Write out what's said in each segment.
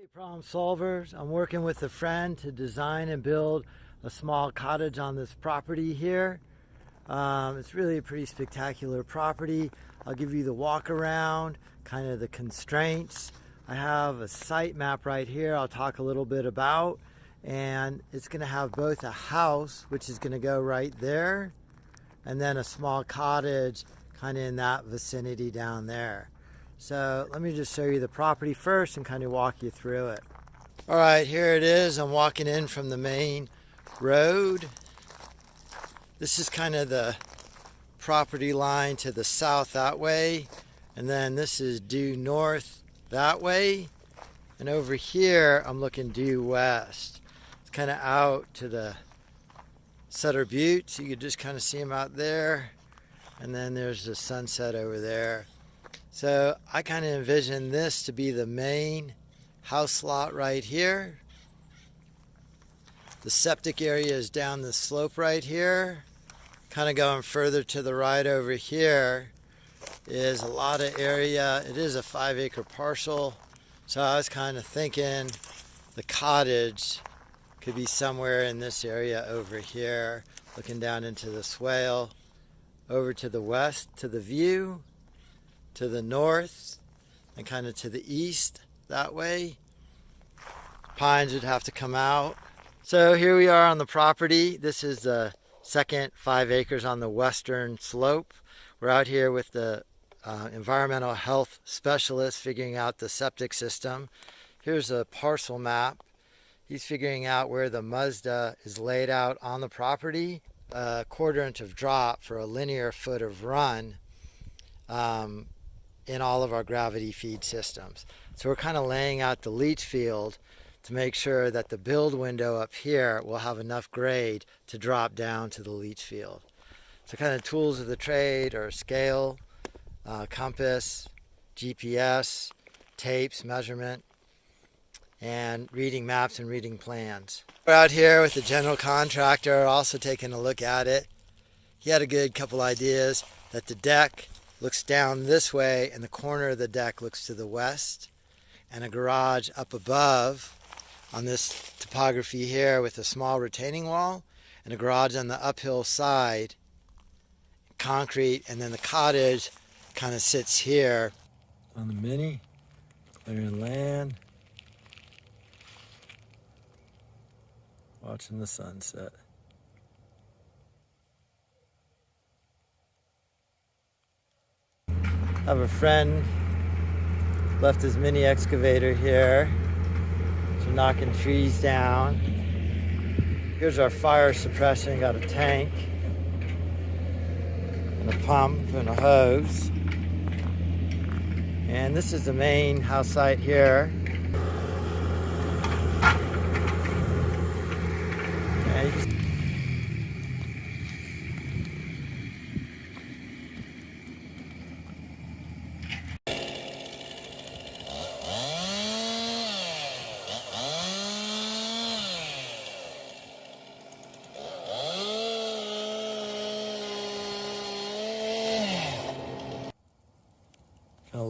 Hey problem solvers, I'm working with a friend to design and build a small cottage on this property here. It's really a pretty spectacular property. I'll give you the walk around, kind of the constraints. I have a site map right here I'll talk a little bit about, and it's going to have both a house, which is going to go right there, and then a small cottage kind of in that vicinity down there. So let me just show you the property first and kind of walk you through it. All right, here it is. I'm walking in from the main road. This is kind of the property line to the south that way, and then this is due north that way, and over here I'm looking due west. It's kind of out to the Sutter Buttes. You could just kind of see them out there, and then there's the sunset over there. So I kind of envision this to be the main house lot right here. The septic area is down the slope right here. Kind of going further to the right over here is a lot of area. It is a 5-acre parcel. So I was kind of thinking the cottage could be somewhere in this area over here, looking down into the swale, over to the west to the view, to the north, and kind of to the east that way. Pines would have to come out. So here we are on the property. This is the second 5 acres on the western slope. We're out here with the environmental health specialist figuring out the septic system. Here's a parcel map. He's figuring out where the Mazda is laid out on the property. A 1/4 inch of drop for a linear foot of run in all of our gravity feed systems. So we're kind of laying out the leach field to make sure that the build window up here will have enough grade to drop down to the leach field. So kind of tools of the trade are scale, compass, GPS, tapes, measurement, and reading maps and reading plans. We're out here with the general contractor also taking a look at it. He had a good couple ideas that the deck looks down this way and the corner of the deck looks to the west, and a garage up above on this topography here with a small retaining wall, and a garage on the uphill side, concrete, and then the cottage kind of sits here on the mini, clearing land, watching the sunset. I have a friend left his mini excavator here. So knocking trees down. Here's our fire suppression. Got a tank and a pump and a hose. And this is the main house site here. And you can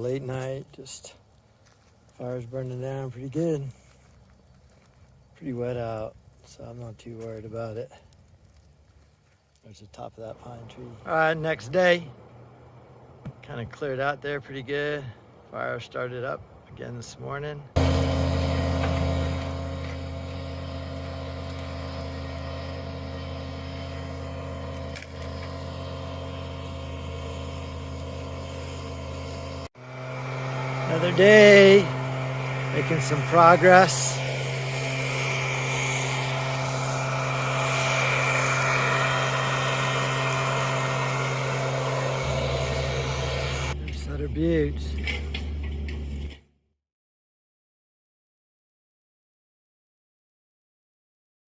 late night, just fire's burning down pretty good. Pretty wet out, so I'm not too worried about it. There's the top of that pine tree. All right, next day. Kind of cleared out there pretty good. Fire started up again this morning. Another day, making some progress. There's Sutter Buttes.